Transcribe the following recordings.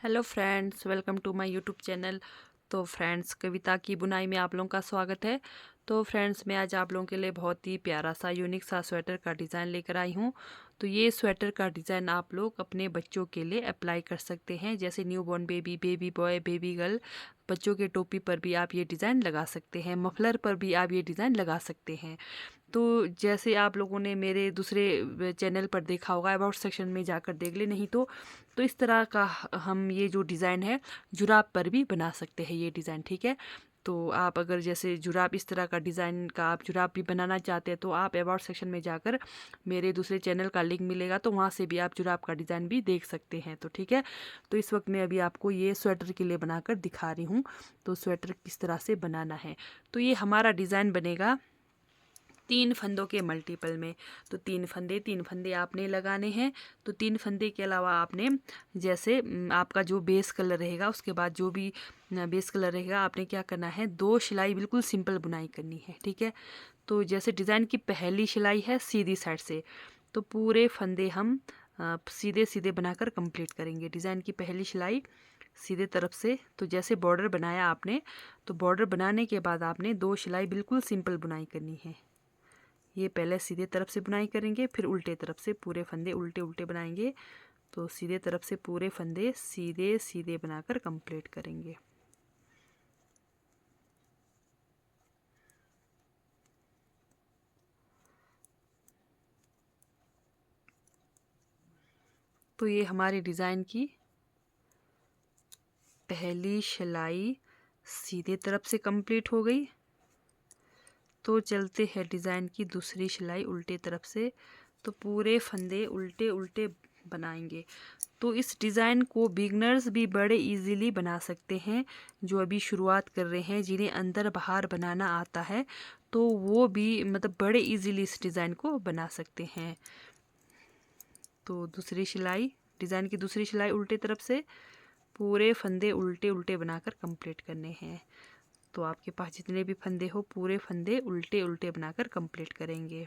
Hello friends, welcome to my YouTube channel. तो friends, Kavita की बुनाई में आप लोगों का स्वागत है। तो फ्रेंड्स, मैं आज आप लोगों के लिए बहुत ही प्यारा सा यूनिक सा स्वेटर का डिज़ाइन लेकर आई हूँ। तो ये स्वेटर का डिज़ाइन आप लोग अपने बच्चों के लिए अप्लाई कर सकते हैं, जैसे new born baby, baby boy, baby girl. बच्चों के टोपी पर भी आप ये डिज़ाइन लगा सकते हैं, मफलर पर भी आप ये डिज़ाइन लगा सकते हैं। तो जैसे आप लोगों ने मेरे दूसरे चैनल पर देखा होगा, अबाउट सेक्शन में जाकर देख ले, नहीं तो इस तरह का हम ये जो डिज़ाइन है जुराब पर भी बना सकते हैं ये डिज़ाइन, ठीक है। तो आप अगर जैसे जुराब इस तरह का डिज़ाइन का आप जुराब भी बनाना चाहते हैं तो आप अबाउट सेक्शन में जाकर मेरे दूसरे चैनल का लिंक मिलेगा, तो वहाँ से भी आप जुराब का डिज़ाइन भी देख सकते हैं। तो ठीक है, तो इस वक्त मैं अभी आपको ये स्वेटर के लिए बनाकर दिखा रही हूँ। तो स्वेटर किस तरह से बनाना है, तो ये हमारा डिज़ाइन बनेगा 3 फंदों के मल्टीपल में। तो 3 फंदे आपने लगाने हैं। तो 3 फंदे के अलावा आपने जैसे आपका जो बेस कलर रहेगा, उसके बाद जो भी बेस कलर रहेगा, आपने क्या करना है, 2 सिलाई बिल्कुल सिंपल बुनाई करनी है, ठीक है। तो जैसे डिज़ाइन की पहली सिलाई है सीधी साइड से, तो पूरे फंदे हम सीधे सीधे बनाकर कंप्लीट करेंगे। डिज़ाइन की पहली सिलाई सीधे तरफ से, तो जैसे बॉर्डर बनाया आपने, तो बॉर्डर बनाने के बाद आपने 2 सिलाई बिल्कुल सिंपल बुनाई करनी है। ये पहले सीधे तरफ से बुनाई करेंगे, फिर उल्टे तरफ से पूरे फंदे उल्टे उल्टे बनाएंगे। तो सीधे तरफ से पूरे फंदे सीधे सीधे बनाकर कंप्लीट करेंगे। तो ये हमारी डिज़ाइन की पहली सिलाई सीधे तरफ से कंप्लीट हो गई। तो चलते हैं डिज़ाइन की दूसरी सिलाई उल्टे तरफ से, तो पूरे फंदे उल्टे उल्टे बनाएंगे। तो इस डिज़ाइन को बिगनर्स भी बड़े इजीली बना सकते हैं, जो अभी शुरुआत कर रहे हैं, जिन्हें अंदर बाहर बनाना आता है, तो वो भी मतलब बड़े इजीली इस डिज़ाइन को बना सकते हैं। तो दूसरी सिलाई, डिज़ाइन की दूसरी सिलाई उल्टे तरफ से पूरे फंदे उल्टे उल्टे बनाकर कंप्लीट करने हैं। तो आपके पास जितने भी फंदे हो, पूरे फंदे उल्टे उल्टे बनाकर कंप्लीट करेंगे।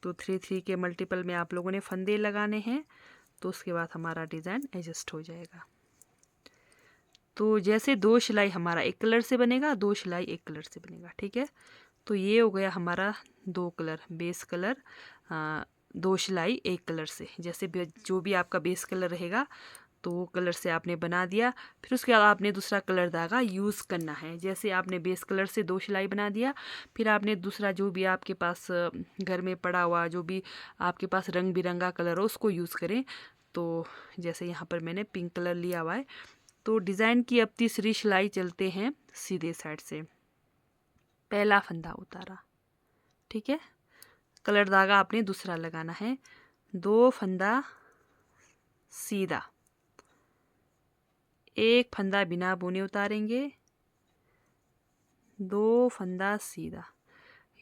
तो 3 3 के मल्टीपल में आप लोगों ने फंदे लगाने हैं, तो उसके बाद हमारा डिज़ाइन एडजस्ट हो जाएगा। तो जैसे 2 सिलाई हमारा एक कलर से बनेगा, 2 सिलाई एक कलर से बनेगा, ठीक है। तो ये हो गया हमारा 2 कलर, बेस कलर, 2 सिलाई एक कलर से। जैसे जो भी आपका बेस कलर रहेगा, तो वो कलर से आपने बना दिया। फिर उसके बाद आपने दूसरा कलर धागा यूज़ करना है। जैसे आपने बेस कलर से 2 सिलाई बना दिया, फिर आपने दूसरा जो भी आपके पास घर में पड़ा हुआ जो भी आपके पास रंग बिरंगा कलर हो, उसको यूज़ करें। तो जैसे यहाँ पर मैंने पिंक कलर लिया हुआ है। तो डिज़ाइन की अब तीसरी सिलाई चलते हैं सीधे साइड से। पहला फंदा उतारा, ठीक है। कलर धागा आपने दूसरा लगाना है। 2 फंदा सीधा, एक फंदा बिना बुने उतारेंगे, 2 फंदा सीधा।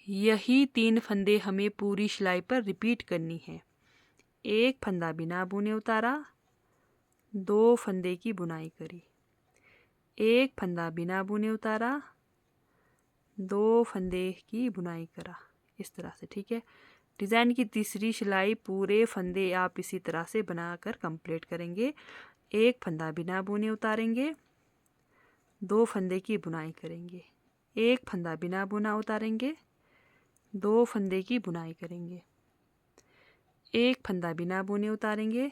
यही 3 फंदे हमें पूरी सिलाई पर रिपीट करनी है। एक फंदा बिना बुने उतारा, 2 फंदे की बुनाई करी, एक फंदा बिना बुने उतारा, 2 फंदे की बुनाई करा, इस तरह से, ठीक है। डिज़ाइन की तीसरी सिलाई पूरे फंदे आप इसी तरह से बनाकर कंप्लीट करेंगे। एक फंदा बिना बुने उतारेंगे, 2 फंदे की बुनाई करेंगे, एक फंदा बिना बुना उतारेंगे, 2 फंदे की बुनाई करेंगे, एक फंदा बिना बुने उतारेंगे,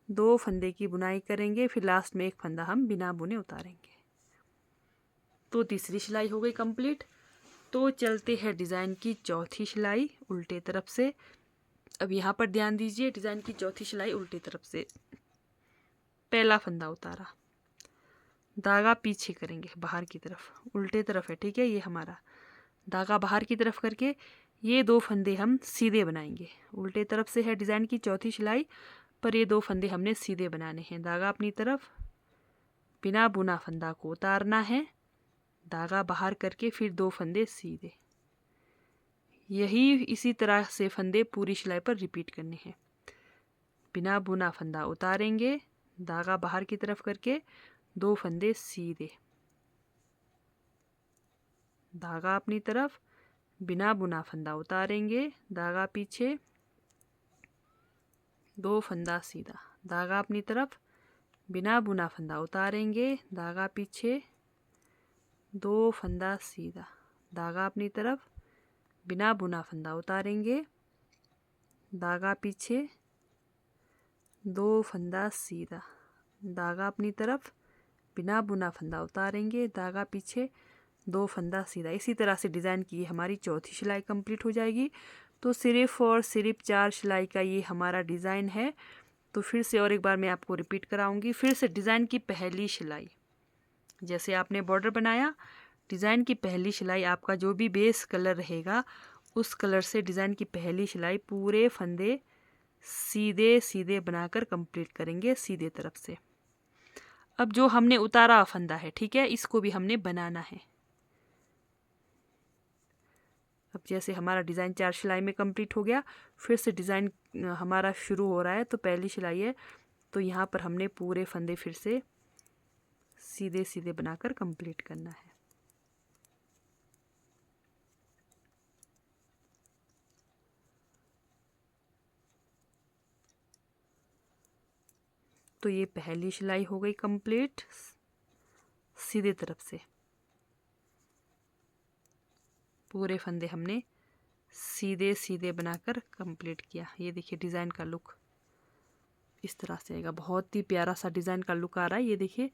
2 फंदे की बुनाई करेंगे, फिर लास्ट में एक फंदा हम बिना बुने उतारेंगे। तो तीसरी सिलाई हो गई कंप्लीट। तो चलते हैं डिज़ाइन की चौथी सिलाई उल्टे तरफ से। अब यहाँ पर ध्यान दीजिए, डिज़ाइन की चौथी सिलाई उल्टी तरफ से। पहला फंदा उतारा, धागा पीछे करेंगे बाहर की तरफ, उल्टे तरफ है, ठीक है। ये हमारा धागा बाहर की तरफ करके ये 2 फंदे हम सीधे बनाएंगे। उल्टे तरफ से है डिज़ाइन की चौथी सिलाई, पर ये 2 फंदे हमने सीधे बनाने हैं। धागा अपनी तरफ, बिना बुना फंदा को उतारना है, धागा बाहर करके फिर 2 फंदे सीधे। यही इसी तरह से फंदे पूरी सिलाई पर रिपीट करने हैं। बिना बुना फंदा उतारेंगे, धागा बाहर की तरफ करके 2 फंदे सीधे, धागा अपनी तरफ, बिना बुना फंदा उतारेंगे, धागा पीछे, 2 फंदा सीधा, धागा अपनी तरफ, बिना बुना फंदा उतारेंगे, धागा पीछे, 2 फंदा सीधा, धागा अपनी तरफ, बिना बुना फंदा उतारेंगे, धागा पीछे, 2 फंदा सीधा, धागा अपनी तरफ, बिना बुना फंदा उतारेंगे, धागा पीछे, 2 फंदा सीधा। इसी तरह से डिज़ाइन की हमारी चौथी सिलाई कंप्लीट हो जाएगी। तो सिर्फ और सिर्फ 4 सिलाई का ये हमारा डिज़ाइन है। तो फिर से और एक बार मैं आपको रिपीट कराऊंगी। फिर से डिज़ाइन की पहली सिलाई, जैसे आपने बॉर्डर बनाया, डिज़ाइन की पहली सिलाई आपका जो भी बेस कलर रहेगा उस कलर से डिज़ाइन की पहली सिलाई पूरे फंदे सीधे सीधे बनाकर कंप्लीट करेंगे सीधे तरफ से। अब जो हमने उतारा फंदा है, ठीक है, इसको भी हमने बनाना है। अब जैसे हमारा डिज़ाइन 4 सिलाई में कंप्लीट हो गया, फिर से डिज़ाइन हमारा शुरू हो रहा है। तो पहली सिलाई है, तो यहाँ पर हमने पूरे फंदे फिर से सीधे सीधे बनाकर कंप्लीट करना है। तो ये पहली सिलाई हो गई कंप्लीट सीधे तरफ से। पूरे फंदे हमने सीधे सीधे बनाकर कंप्लीट किया। ये देखिए डिज़ाइन का लुक इस तरह से आएगा, बहुत ही प्यारा सा डिज़ाइन का लुक आ रहा है। ये देखिए।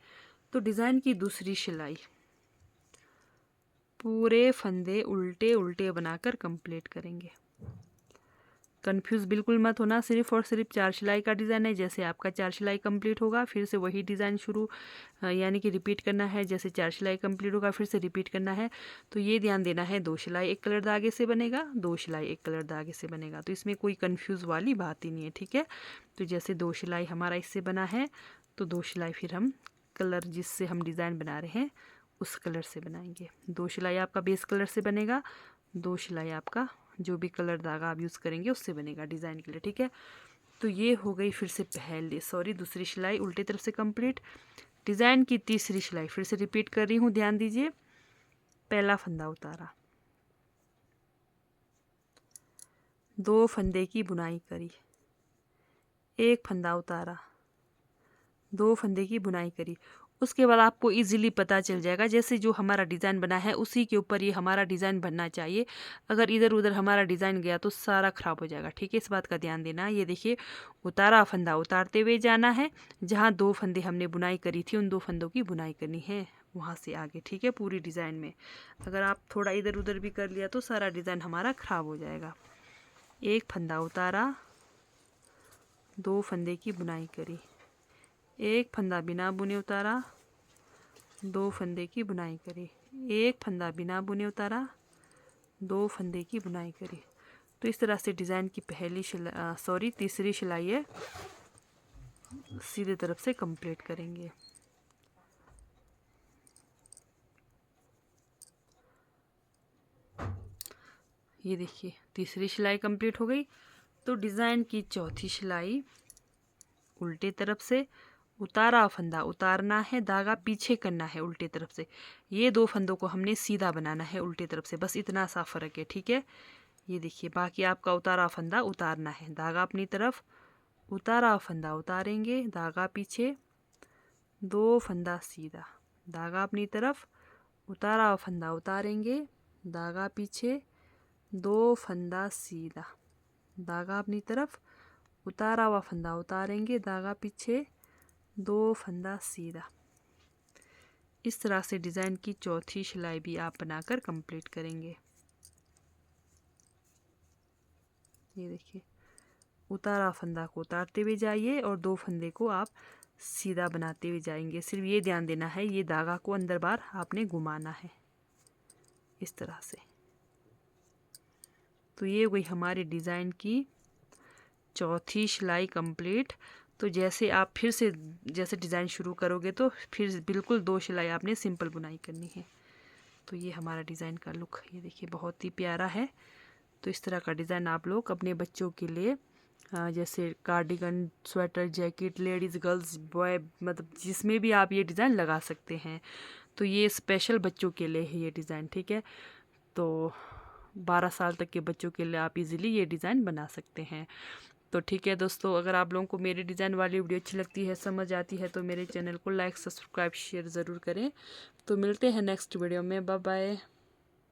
तो डिज़ाइन की दूसरी सिलाई पूरे फंदे उल्टे उल्टे बनाकर कंप्लीट करेंगे। कंफ्यूज बिल्कुल मत होना, सिर्फ और सिर्फ 4 सिलाई का डिज़ाइन है। जैसे आपका 4 सिलाई कंप्लीट होगा फिर से वही डिज़ाइन शुरू यानी कि रिपीट करना है। जैसे 4 सिलाई कंप्लीट होगा फिर से रिपीट करना है। तो ये ध्यान देना है, 2 सिलाई एक कलर धागे से बनेगा, 2 सिलाई एक कलर धागे से बनेगा। तो इसमें कोई कंफ्यूज वाली बात ही नहीं है, ठीक है। तो जैसे 2 सिलाई हमारा इससे बना है, तो 2 सिलाई फिर हम कलर जिससे हम डिज़ाइन बना रहे हैं उस कलर से बनाएंगे। 2 सिलाई आपका बेस कलर से बनेगा, 2 सिलाई आपका जो भी कलर धागा आप यूज़ करेंगे उससे बनेगा डिज़ाइन के लिए, ठीक है। तो ये हो गई फिर से दूसरी सिलाई उल्टी तरफ से कंप्लीट। डिज़ाइन की तीसरी सिलाई फिर से रिपीट कर रही हूँ, ध्यान दीजिए। पहला फंदा उतारा, 2 फंदे की बुनाई करी, 1 फंदा उतारा, 2 फंदे की बुनाई करी। उसके बाद आपको इजीली पता चल जाएगा, जैसे जो हमारा डिज़ाइन बना है उसी के ऊपर ये हमारा डिज़ाइन बनना चाहिए। अगर इधर उधर हमारा डिज़ाइन गया तो सारा ख़राब हो जाएगा, ठीक है। इस बात का ध्यान देना। ये देखिए, उतारा फंदा उतारते हुए जाना है, जहाँ 2 फंदे हमने बुनाई करी थी उन 2 फंदों की बुनाई करनी है वहाँ से आगे, ठीक है, पूरी डिज़ाइन में। अगर आप थोड़ा इधर उधर भी कर लिया तो सारा डिज़ाइन हमारा ख़राब हो जाएगा। 1 फंदा उतारा, 2 फंदे की बुनाई करी, 1 फंदा बिना बुने उतारा, 2 फंदे की बुनाई करी, 1 फंदा बिना बुने उतारा, 2 फंदे की बुनाई करी। तो इस तरह से डिज़ाइन की तीसरी सिलाई है सीधे तरफ से कंप्लीट करेंगे। ये देखिए, तीसरी सिलाई कंप्लीट हो गई। तो डिज़ाइन की चौथी सिलाई उल्टे तरफ से, उतारा फंदा उतारना है, धागा पीछे करना है उल्टे तरफ से। ये 2 फंदों को हमने सीधा बनाना है उल्टे तरफ से, बस इतना सा फ़र्क है, ठीक है। ये देखिए, बाकी आपका उतारा फंदा उतारना है, धागा अपनी तरफ, उतारा फंदा उतारेंगे, धागा पीछे, 2 फंदा सीधा, धागा अपनी तरफ, उतारा फंदा उतारेंगे, धागा पीछे, 2 फंदा सीधा, धागा अपनी तरफ, उतारा हुआ फंदा उतारेंगे, धागा पीछे, 2 फंदा सीधा। इस तरह से डिज़ाइन की चौथी सिलाई भी आप बनाकर कंप्लीट करेंगे। ये देखिए, उतारा फंदा को उतारते हुए जाइए और 2 फंदे को आप सीधा बनाते हुए जाएंगे। सिर्फ ये ध्यान देना है, ये धागा को अंदर बाहर आपने घुमाना है इस तरह से। तो ये हुई हमारी डिज़ाइन की चौथी सिलाई कंप्लीट। तो जैसे आप फिर से जैसे डिज़ाइन शुरू करोगे तो फिर बिल्कुल 2 सिलाई आपने सिंपल बुनाई करनी है। तो ये हमारा डिज़ाइन का लुक, ये देखिए, बहुत ही प्यारा है। तो इस तरह का डिज़ाइन आप लोग अपने बच्चों के लिए जैसे cardigan, sweater, jacket, ladies, girls, boy, मतलब जिसमें भी आप ये डिज़ाइन लगा सकते हैं। तो ये स्पेशल बच्चों के लिए है ये डिज़ाइन, ठीक है। तो 12 साल तक के बच्चों के लिए आप इजीली ये डिज़ाइन बना सकते हैं। तो ठीक है दोस्तों, अगर आप लोगों को मेरी डिज़ाइन वाली वीडियो अच्छी लगती है, समझ आती है, तो मेरे चैनल को लाइक सब्सक्राइब शेयर ज़रूर करें। तो मिलते हैं नेक्स्ट वीडियो में। Bye bye.